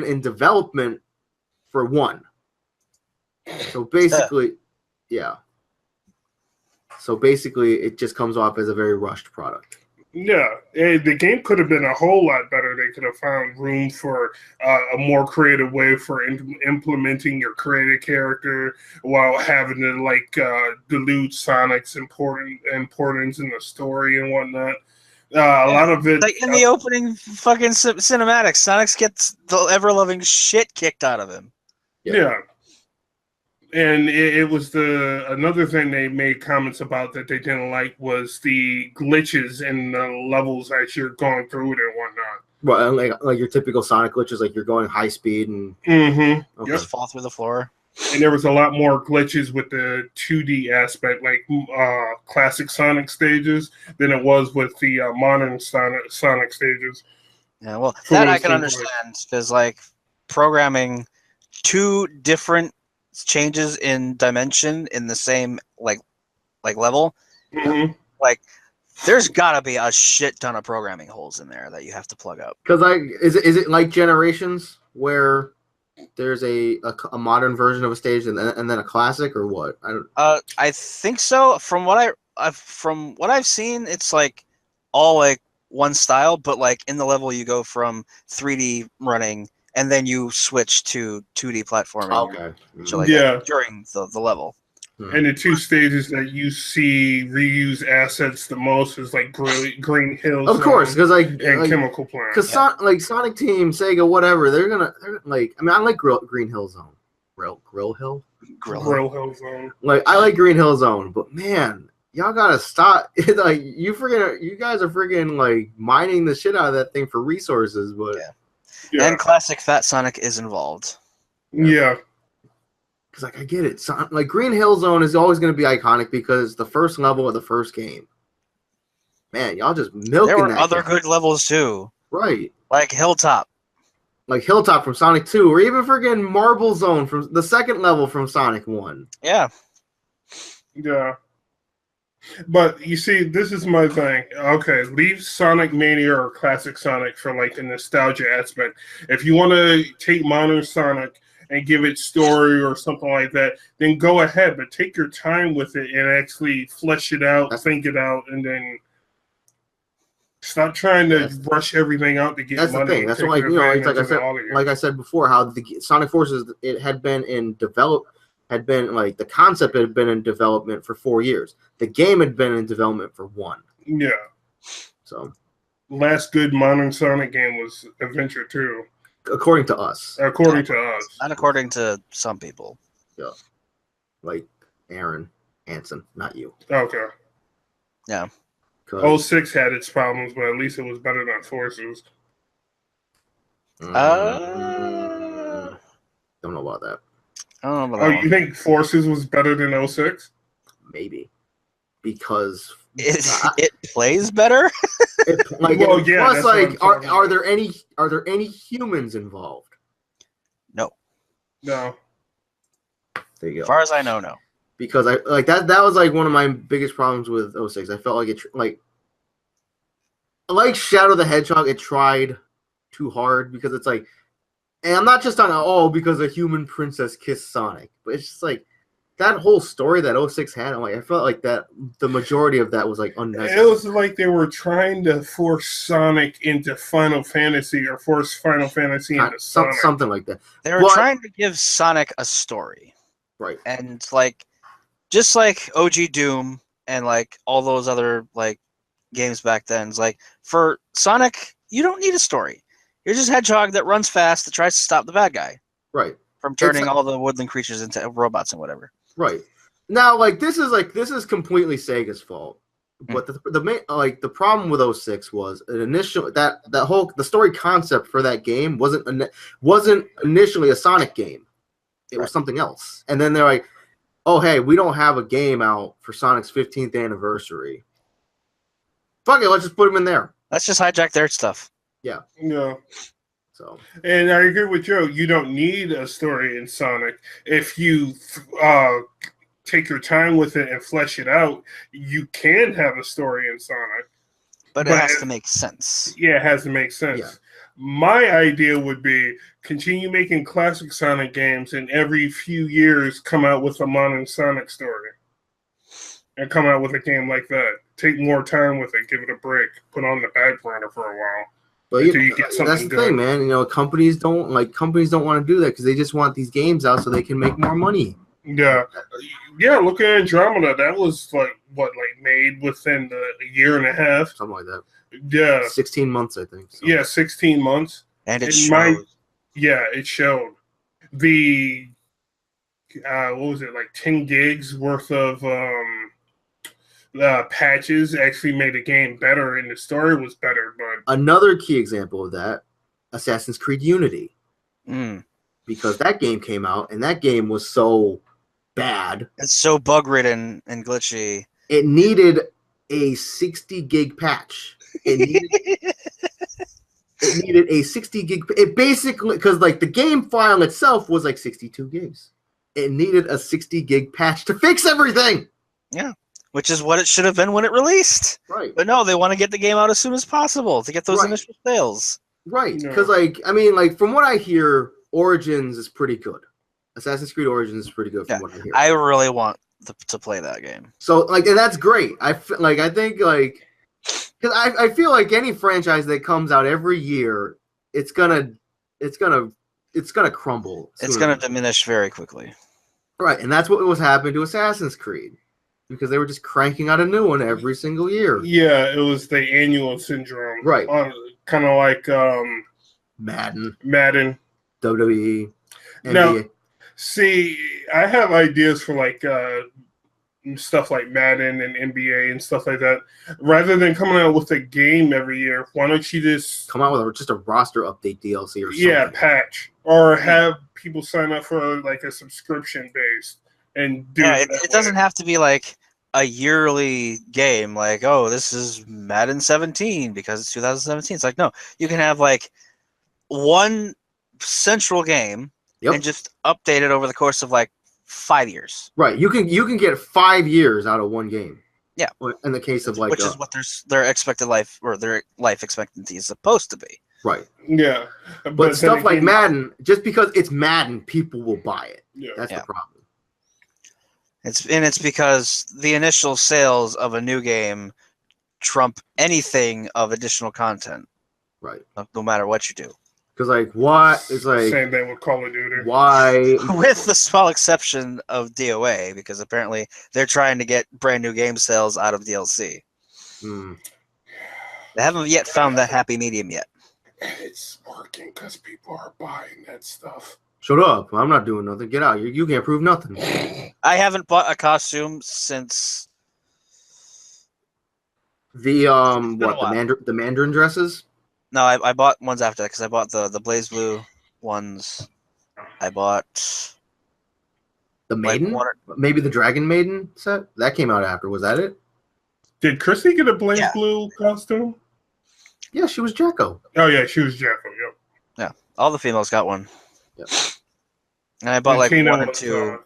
in development for 1. So basically, yeah. So basically, it just comes off as a very rushed product. Yeah, the game could have been a whole lot better. They could have found room for a more creative way for implementing your creative character while having to like dilute Sonic's importance in the story and whatnot. A lot of it, Like in the opening fucking cinematics, Sonic gets the ever-loving shit kicked out of him. yeah. And it was another thing they made comments about that they didn't like was the glitches in the levels as you're going through it and whatnot. Well, like your typical Sonic glitches, like you're going high speed and Mm-hmm. okay. Just fall through the floor. And there was a lot more glitches with the 2D aspect, like classic Sonic stages, than it was with the modern Sonic stages. Yeah, well, For that what I it can seems like. understand because like programming 2 different changes in dimension in the same like level, Mm-hmm. like there's gotta be a shit ton of programming holes in there that you have to plug up. Because is it like Generations where there's a modern version of a stage and then a classic, or what? I don't. I think so. From what I've seen, it's like all like one style, but like in the level you go from 3D running and then you switch to 2D platforming. Okay. So like Yeah. during the level. And the two stages that you see reuse assets the most is like Green Hills, Of course, because and Chemical Plant. Because Sonic Team, Sega, whatever, they're like. I mean, I like Green Hill Zone, Grill Hill. Grill Hill Zone. Like I like Green Hill Zone, but man, y'all gotta stop. Like you guys are freaking like mining the shit out of that thing for resources, but Yeah. And classic Fat Sonic is involved. Yeah. because like I get it, like Green Hill Zone is always gonna be iconic because the first level of the first game. Man, y'all just milking There were that other guy. good levels too, Right. like Hilltop. Like Hilltop from Sonic 2, or even freaking Marble Zone from the second level from Sonic 1. Yeah, Yeah. But you see, this is my thing. Okay, leave Sonic Mania or Classic Sonic for like the nostalgia aspect. If you want to take modern Sonic and give it story or something like that, then go ahead. But take your time with it and actually flesh it out, think it out, and then stop trying to rush everything out to get That's money. the thing. That's why, like I said before, how the Sonic Forces it had been in the concept had been in development for 4 years. The game had been in development for 1. Yeah. So, Last good modern Sonic game was Adventure 2, according to us, according to us. not according to some people. like Aaron Hansen, not you. Okay. 'Cause, 06 had its problems, but at least it was better than Forces. don't know about that. I don't know Oh, about that you one. think Forces was better than 06? Maybe because It plays better. Well, yeah, plus, that's what like, I'm talking are about. there any humans involved? No. There you As go. far as I know, no. Because I like that was like one of my biggest problems with 06. I felt like it like Shadow the Hedgehog, it tried too hard because it's like, and I'm not just talking because a human princess kissed Sonic, but it's just like that whole story that 06 had. I felt like that the majority of that was like unnecessary. It was like they were trying to force Sonic into Final Fantasy or force Final Fantasy into Sonic. Something like that. They were trying to give Sonic a story, Right. and like, just like OG Doom and like all those other like games back then. It's like for Sonic, you don't need a story. You're just a hedgehog that runs fast that tries to stop the bad guy Right. from turning all the woodland creatures into robots and whatever. Right. Now, this is completely Sega's fault. But the main the problem with 06 was an initial the story concept for that game wasn't initially a Sonic game. It was something else. And then they're like, "Oh, hey, we don't have a game out for Sonic's 15th anniversary. Fuck it, let's just put him in there." Let's just hijack their stuff. Yeah. So, And I agree with Joe. You don't need a story in Sonic. If you take your time with it and flesh it out, you can have a story in Sonic. But it has to make sense. Yeah, it has to make sense. Yeah. My idea would be continue making classic Sonic games and every few years come out with a modern Sonic story. And come out with a game like that. Take more time with it. Give it a break. Put on the back burner for a while. but Until you get something that's the good. thing, man. You know, companies don't want to do that because they just want these games out so they can make more money. Yeah. Look at Andromeda. That was made within a year and a half. Something like that. Yeah. 16 months, I think. So. Yeah, 16 months. And it It shows. It showed. The what was it, like 10 gigs worth of patches actually made the game better and the story was better, but Another key example of that, Assassin's Creed Unity. Mm. Because that game came out and that game was so bad. It's so bug ridden and glitchy. It needed a 60 gig patch. It needed a 60 gig. It basically, because like the game file itself was like 62 gigs. It needed a 60 gig patch to fix everything. Yeah. Which is what it should have been when it released. Right. But no, they want to get the game out as soon as possible to get those Right. initial sales. Right. No. Because from what I hear, Origins is pretty good. Assassin's Creed Origins is pretty good from what I hear. I really want to play that game. So and that's great. I think because I feel like any franchise that comes out every year, it's gonna it's gonna crumble. It's sooner going than to diminish very quickly. Right, and that's what was happening to Assassin's Creed because they were just cranking out a new one every single year. Yeah, it was the annual syndrome. Right. Kind of like Madden, Madden. WWE, NBA. Now, see, I have ideas for like stuff like Madden and NBA and stuff like that. Rather than coming out with a game every year, why don't you just Come out with just a roster update DLC or something. yeah, patch or have people sign up for like a subscription based and do Yeah, it. it doesn't have to be like a yearly game. Like, oh, this is Madden 17 because it's 2017. It's like, no, you can have like one central game Yep. and just update it over the course of like 5 years. Right, you can get 5 years out of one game. Yeah. In the case of like, which is what their expected life or their life expectancy is supposed to be. right. Yeah, But stuff then like again- Madden, just because it's Madden, people will buy it. Yeah. That's Yeah. the problem. It's because the initial sales of a new game trump anything of additional content, Right. no matter what you do. Because like what it's like Same thing with Call of Duty. why With the small exception of DOA, because apparently they're trying to get brand new game sales out of DLC. hmm, They haven't yet found that happy medium yet. And it's working because people are buying that stuff. shut up. I'm not doing nothing. Get out. You can't prove nothing. I haven't bought a costume since The been a what while. the Mandarin dresses? no, I bought ones after that because I bought the Blaze Blue ones. I bought The like Maiden? one or- Maybe the Dragon Maiden set? That came out after. Was that it? Did Chrissy get a Blaze Yeah. Blue costume? Yeah, she was Jacko. Oh yeah, she was Jacko. Yep. all the females got one. Yep. And I bought And like Tina one or was, two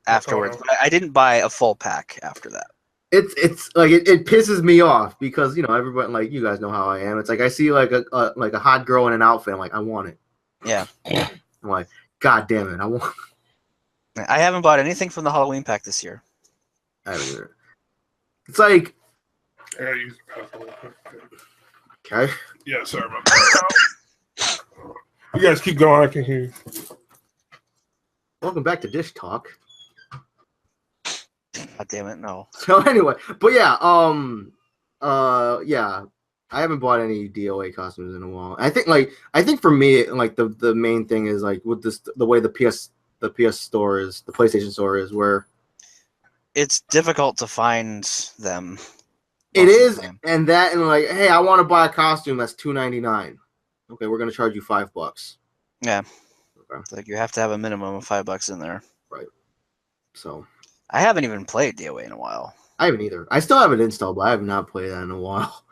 afterwards, but I didn't buy a full pack after that. It's like it pisses me off because everybody, like, you guys know how I am. It's like I see like a hot girl in an outfit. I'm like, I want it. Yeah. I'm like, God damn it, I want. I haven't bought anything from the Halloween pack this year. I don't know. It's like, I gotta use the bathroom real quick. okay, Yeah, sorry about that. You guys keep going. I can hear you. welcome back to Dish Talk. God damn it, no. So anyway, but yeah, yeah, I haven't bought any DOA costumes in a while. I think for me, like the main thing is like with this the way the PS store is, the PlayStation store is, where It's difficult to find them. it most of is, the time. and like, hey, I want to buy a costume that's $2.99. Okay, we're gonna charge you $5. Yeah. Okay. It's like you have to have a minimum of $5 in there. So I haven't even played DOA in a while. I haven't either. I still have it installed, but I have not played that in a while.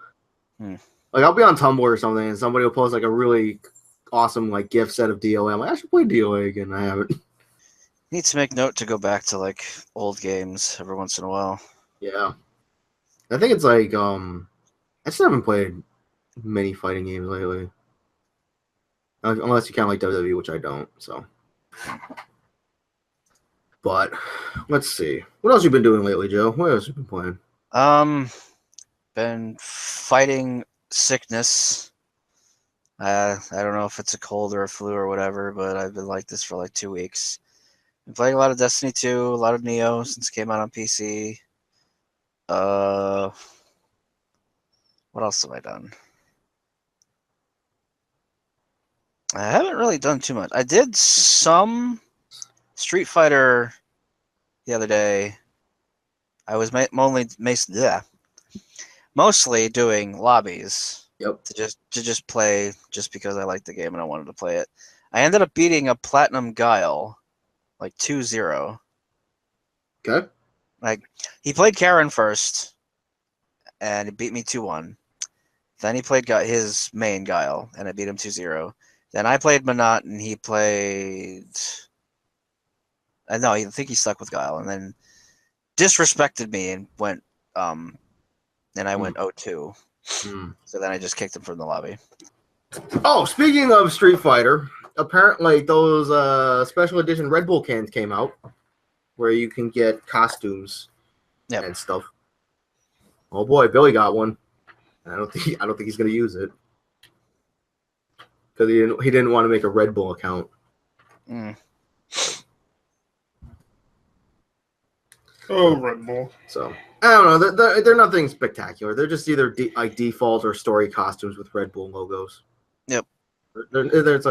Hmm. Like I'll be on Tumblr or something, and somebody will post like a really awesome like gift set of DOA. I'm like, I should play DOA again. I haven't. Need to make note to go back to like old games every once in a while. Yeah, I think it's like I just haven't played many fighting games lately, unless you count like WWE, which I don't. So, but let's see, what else you been doing lately, Joe? What else you been playing? Been fighting sickness. I don't know if it's a cold or a flu or whatever, but I've been like this for like 2 weeks. Been playing a lot of Destiny 2, a lot of Neo since it came out on PC. What else have I done? I haven't really done too much. I did some Street Fighter the other day. I was mostly doing lobbies. Yep. To just play just because I liked the game and I wanted to play it. I ended up beating a Platinum Guile, like 2-0. Okay. Like he played Karen first, and he beat me 2-1. Then he played his main Guile, and I beat him 2-0. Then I played Monat, and he played. No, I think he stuck with Guile, and then disrespected me and went. And I went 0-2. Hmm. So then I just kicked him from the lobby. Oh, speaking of Street Fighter, apparently those special edition Red Bull cans came out, where you can get costumes Yep. and stuff. Oh boy, Billy got one. I don't think he's gonna use it because he didn't want to make a Red Bull account. Mm. Oh, Red Bull. So I don't know. They're nothing spectacular. They're just either like default or story costumes with Red Bull logos. Yep. There's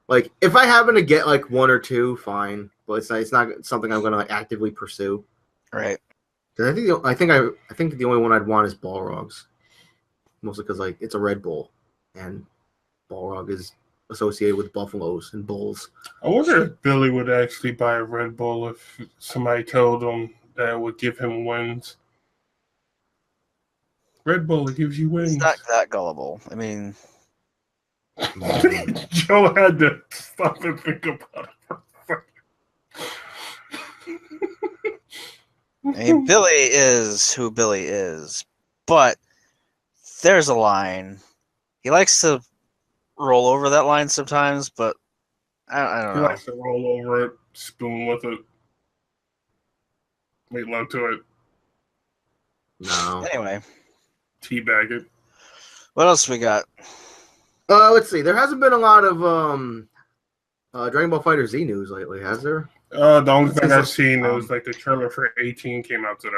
like if I happen to get like one or two, fine. But it's not something I'm gonna like actively pursue. Right. 'Cause I think the only one I'd want is Balrogs, mostly because like it's a Red Bull, and Balrog is associated with buffaloes and bulls. I wonder if Billy would actually buy a Red Bull if somebody told him that it would give him wins. Red Bull, it gives you wins. It's not that gullible. I mean, Joe had to stop and think about it for a second. I mean, Billy is who Billy is, but there's a line. He likes to roll over that line sometimes, but I don't He know. likes to roll over it, spoon with it, make love to it, No. Anyway, teabag it. what else we got? Let's see. There hasn't been a lot of Dragon Ball Fighter Z news lately, has there? The only thing Since I've it's, seen is like the trailer for 18 came out today.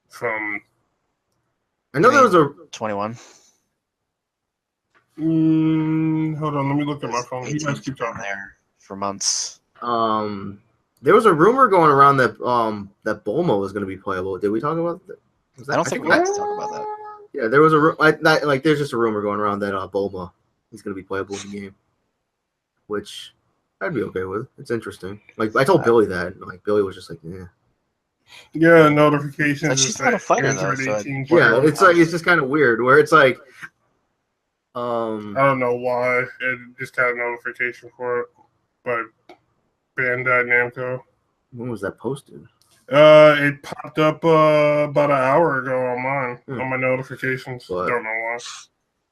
From I know there was a 21. hold on, let me look at my phone. You 18's guys keep been talking. there for months. there was a rumor going around that that Bulma was going to be playable. Did we talk about that? I don't think we have to talk about that. Yeah, there was there's just a rumor going around that Bulma is going to be playable in the game, which I'd be okay with. It's interesting. Like I told Billy that, and, like Billy was just like, yeah. Yeah, notifications. But she's not a fighter, though, so Yeah, it's like it's just kind of weird where it's like, I don't know why it just got a notification for it, but Bandai Namco. when was that posted? It popped up about an hour ago on mine on my notifications. But- Don't know why.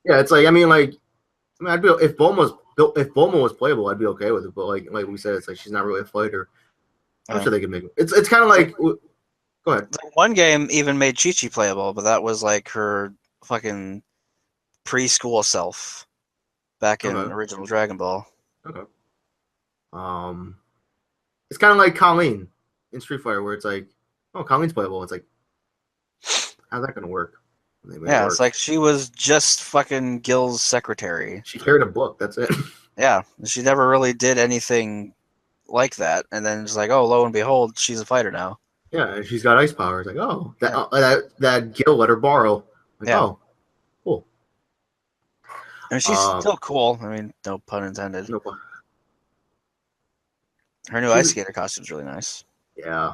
Yeah, it's like I mean, I'd be if Bulma was playable, I'd be okay with it. But like we said, it's like she's not really a fighter. I'm sure they could make it. It's kind of like. Go ahead. Like, one game even made Chi-Chi playable, but that was like her fucking preschool self back in original Dragon Ball. Okay. It's kind of like Colleen in Street Fighter, where it's like, oh, Colleen's playable. It's like, how's that gonna work? Yeah, it's like she was just fucking Gil's secretary. She carried a book. That's it. Yeah, she never really did anything like that, and then it's like, oh, lo and behold, she's a fighter now. Yeah, and she's got ice powers. Like, oh, that Gil let her borrow. Like, Yeah. oh, cool. I mean, she's still cool. I mean, no pun intended. No, Her new Ice Skater costume's really nice. yeah.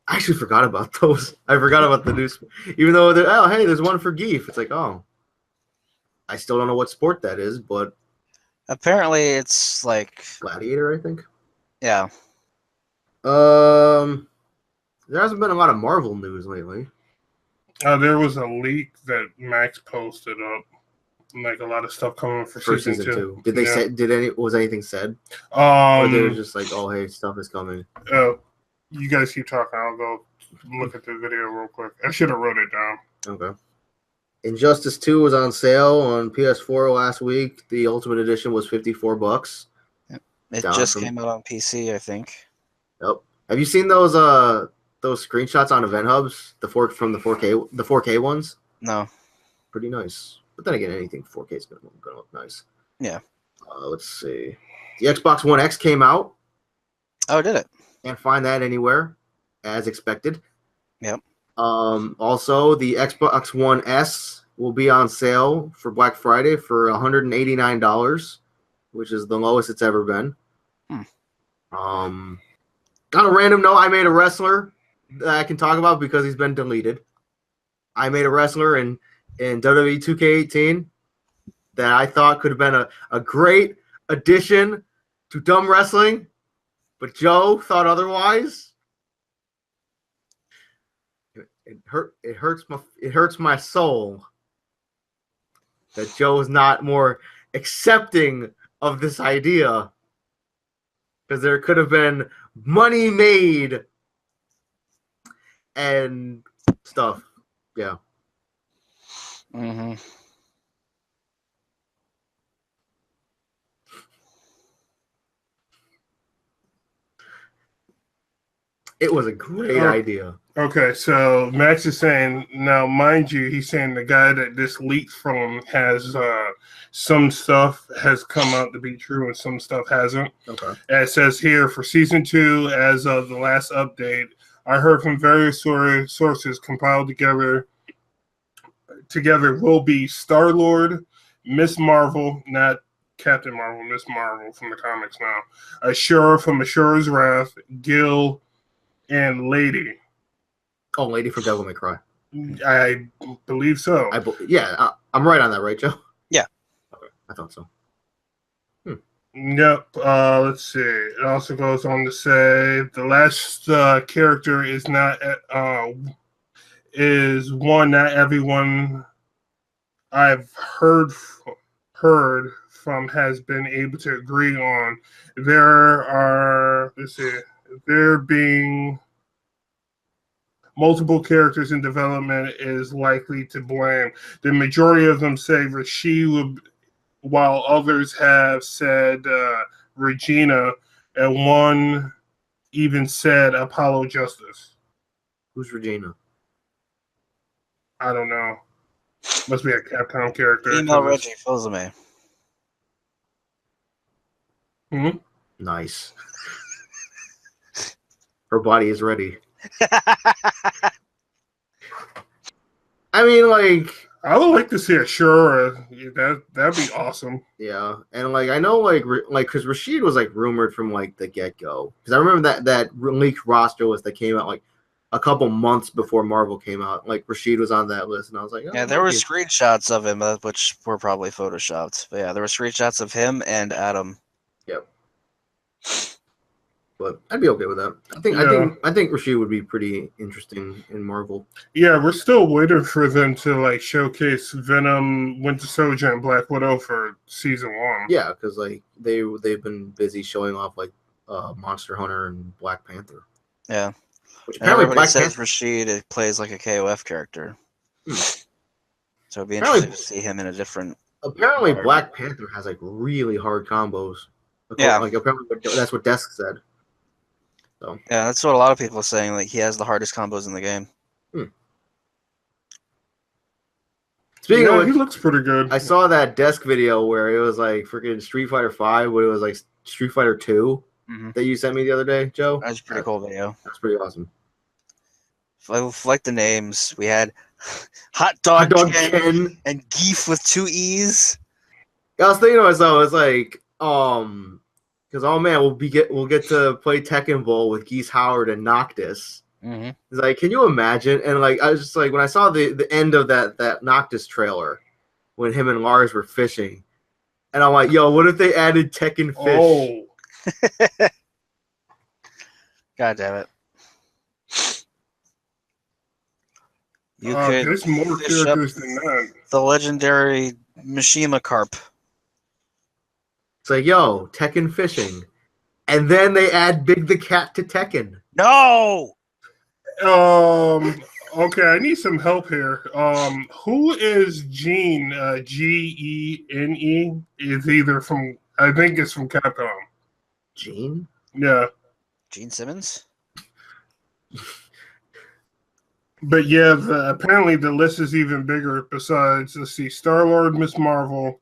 I actually forgot about those. I forgot about the news. Even though, oh, hey, there's one for Geef. It's like, oh. I still don't know what sport that is, but. Apparently, it's like. Gladiator, I think. Yeah. There hasn't been a lot of Marvel news lately. There was a leak that Max posted up, like a lot of stuff coming for season two. Did they say? Was anything said? Or or they were just like, oh, hey, stuff is coming. You guys keep talking. I'll go look at the video real quick. I should have wrote it down. Okay. Injustice 2 was on sale on PS4 last week. The Ultimate Edition was $54. It just came out on PC, I think. Yep. Have you seen those screenshots on Event Hubs? From the 4K ones? No. Pretty nice. But then again, anything 4K is gonna look nice. Yeah. Let's see. The Xbox One X came out. Oh, did it? Can't find that anywhere, as expected. Yep. Also, the Xbox One S will be on sale for Black Friday for $189, which is the lowest it's ever been. On a random note, I made a wrestler that I can talk about because he's been deleted. I made a wrestler in WWE 2K18 that I thought could have been a great addition to Dumb Wrestling, but Joe thought otherwise. It hurts my soul that Joe is not more accepting of this idea, because there could have been money made and stuff. Yeah. Mm-hmm. It was a great Oh. idea. Okay, so Max is saying now, mind you, he's saying the guy that this leaked from has some stuff has come out to be true and some stuff hasn't. Okay. It says here for season 2, as of the last update, I heard from various sources compiled together will be Star-Lord, Miss Marvel, not Captain Marvel, Miss Marvel from the comics now, Ashura from Ashura's Wrath, Gil, and Lady. Oh, Lady from Devil May Cry. I believe so. I'm right on that, right, Joe? Yeah. Okay, I thought so. Yep. Let's see. It also goes on to say the last character is not one not everyone I've heard from has been able to agree on. There being multiple characters in development is likely to blame. The majority of them say Rashid would, while others have said Regina, and one even said Apollo Justice. Who's Regina? I don't know. Must be a Capcom character. Female Reggie Fils-Aimé. Nice. Her body is ready. I mean, like, I would like to see Ashura. That'd be awesome. yeah, and like I know, like because Rashid was like rumored from like the get go. Because I remember that leaked roster list that came out like a couple months before Marvel came out. Like Rashid was on that list, and I was like, oh, Yeah, there were screenshots of him, which were probably photoshopped. But yeah, there were screenshots of him and Adam. Yep. But I'd be okay with that. I think Rashid would be pretty interesting in Marvel. Yeah, we're still waiting for them to like showcase Venom, Winter Soldier, and Black Widow for season 1. Yeah, because like they've been busy showing off like Monster Hunter and Black Panther. Yeah. Which And apparently everybody Black says Panther. Rashid plays like a KOF character. So it'd be Apparently- interesting to see him in a different. Apparently, Or- Black Panther has like really hard combos. Yeah. Like apparently that's what Desk said. So Yeah, that's what a lot of people are saying. Like he has the hardest combos in the game. speaking Yeah, of he which, looks pretty good. I saw that Desk video where it was like freaking Street Fighter 5, but it was like Street Fighter 2 Mhm. that you sent me the other day, Joe. That's a pretty cool video. That's pretty awesome. I like the names. We had Hot Dog, Ken Ken. and Geef with 2 E's. I was thinking to myself, it's like, because oh man, we'll get to play Tekken Bowl with Geese Howard and Noctis. Mm-hmm. It's like, can you imagine? And like, I was just like, when I saw the end of that Noctis trailer, when him and Lars were fishing, and I'm like, yo, what if they added Tekken Fish? Oh, God damn it. You uh, could there's more fish up characters than that. the legendary Mishima Carp. It's like, yo, Tekken fishing, and then they add Big the Cat to Tekken. No! Okay, I need some help here. Who is Gene? Gene is either from, I think it's from Capcom. Gene? Yeah, Gene Simmons? but yeah, apparently the list is even bigger. Besides, let's see, Star-Lord, Miss Marvel,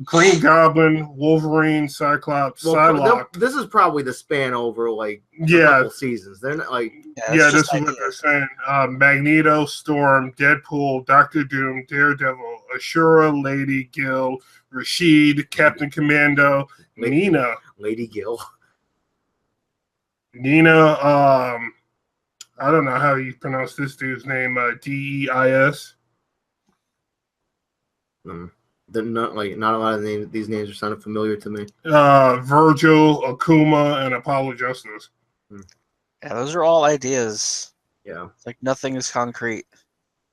Green Goblin, Wolverine, Cyclops, Psylocke. This is probably the span over like a Yeah, couple seasons. They're not like yeah, it's this just is what ideas. they're saying. Magneto, Storm, Deadpool, Doctor Doom, Daredevil, Ashura, Lady, Gil, Rashid, Captain Commando, Nina. Lady Gill. I don't know how you pronounce this dude's name. Deis. They're not a lot of these names are sounding familiar to me. Virgil, Akuma, and Apollo Justice. Yeah, those are all ideas. Yeah, It's like nothing is concrete.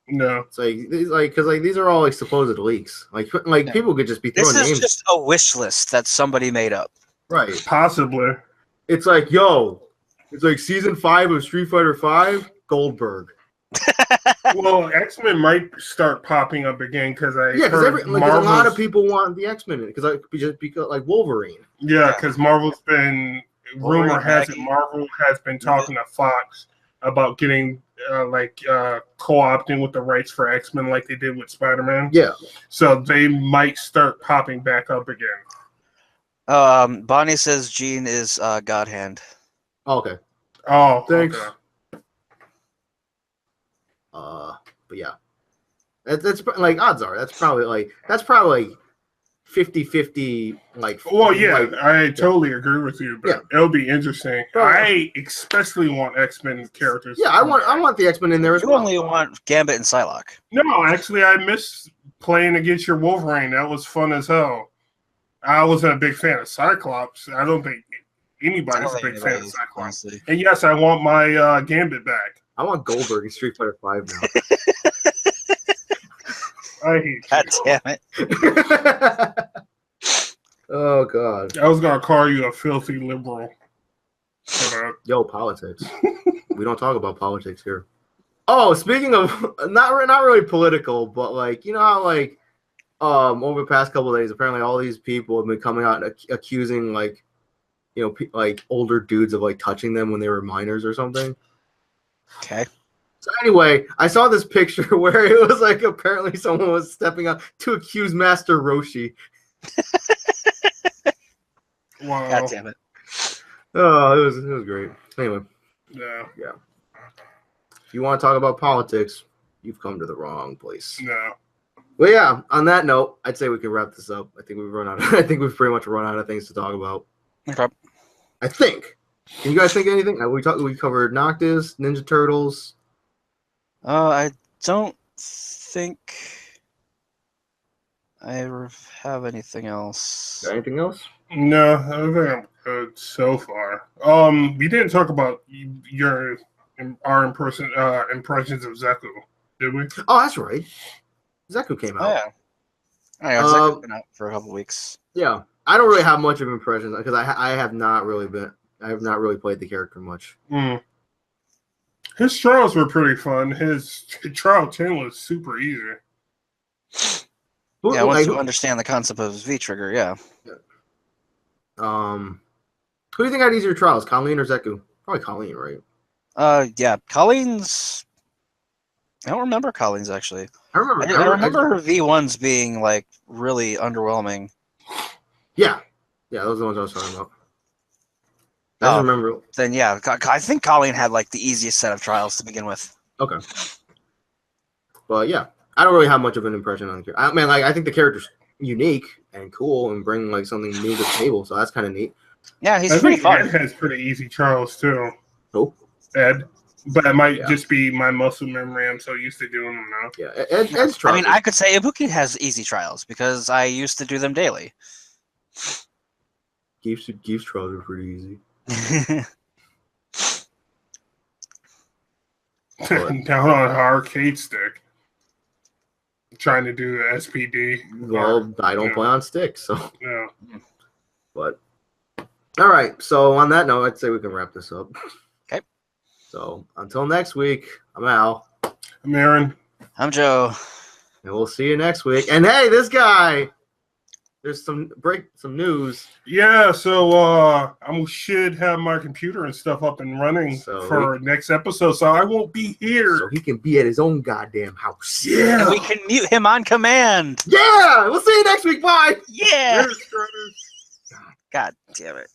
No. it's because these are all like supposed leaks. Like Yeah. people could just be This throwing is names. just a wish list that somebody made up. Right. Possibly. It's like, yo, it's like season 5 of Street Fighter 5, Goldberg. Well, X-Men might start popping up again because Yeah, because heard a lot of people want the X-Men because like Wolverine. Yeah, because Marvel's been rumor Wolverine has it Maggie. Marvel has been talking to Fox about getting co-opting with the rights for X-Men like they did with Spider-Man. Yeah. So they might start popping back up again. Bonnie says Jean is God Hand. Okay. Oh, Thanks. okay. But yeah, that's like odds are that's probably 50-50. Like, Well, yeah, like, I totally agree with you, but it'll be interesting. I especially want X-Men characters. Yeah, I want the X-Men in there as You well. only want Gambit and Psylocke. No, actually, I miss playing against your Wolverine. That was fun as hell. I wasn't a big fan of Cyclops. I don't think anybody's a big fan of Cyclops. Honestly. And yes, I want my Gambit back. I want Goldberg in Street Fighter 5 now. I hate God you. damn it. Oh god. I was gonna call you a filthy liberal. Yo, politics. We don't talk about politics here. Oh, speaking of not really political, but like, you know how like over the past couple of days, apparently all these people have been coming out and accusing like, you know, like older dudes of like touching them when they were minors or something. Okay. So anyway, I saw this picture where it was like apparently someone was stepping up to accuse Master Roshi. Wow. God damn it. Oh, it was great. Anyway, No. if you want to talk about politics, you've come to the wrong place. No. Well, yeah. On that note, I'd say we can wrap this up. I think we've run out. I think we've pretty much run out of things to talk about. Okay. I think. Can you guys think of anything? We covered Noctis, Ninja Turtles. I don't think I have anything else. Got anything else? No, I think I'm good so far. We didn't talk about our impressions of Zeku, did we? Oh, that's right. Zeku came out. Oh, yeah. Oh, yeah, Zeku's been out for a couple weeks. Yeah, I don't really have much of impressions because I have not really played the character much. Mm. His trials were pretty fun. His trial 10 was super easy. Yeah, once you understand the concept of V-Trigger, yeah. Who do you think had easier trials, Colleen or Zeku? Probably Colleen, right? Yeah, Colleen's. I don't remember Colleen's actually. I remember. I remember her V1s being like really underwhelming. Yeah, those are the ones I was talking about. I just remember. Then yeah, I think Colleen had like the easiest set of trials to begin with. Okay. But yeah, I don't really have much of an impression on the character. I mean, like, I think the character's unique and cool and bring like something new to the table, so that's kind of neat. Yeah, he's I pretty think fun. Ed has pretty easy trials too. Oh, Ed. But it might just be my muscle memory. I'm so used to doing them now. yeah, Ed's trials. I mean, I could say Ibuki has easy trials because I used to do them daily. Geef's trials are pretty easy. Down on an arcade stick. Trying to do the SPD. Well, I don't play on sticks, so. Yeah. But all right. So on that note, I'd say we can wrap this up. Okay. So until next week, I'm Al. I'm Aaron. I'm Joe. And we'll see you next week. And hey, this guy. There's some news. Yeah, so I should have my computer and stuff up and running for next episode, so I won't be here. So he can be at his own goddamn house. Yeah. And we can mute him on command. Yeah. We'll see you next week. Bye. Yeah. God damn it.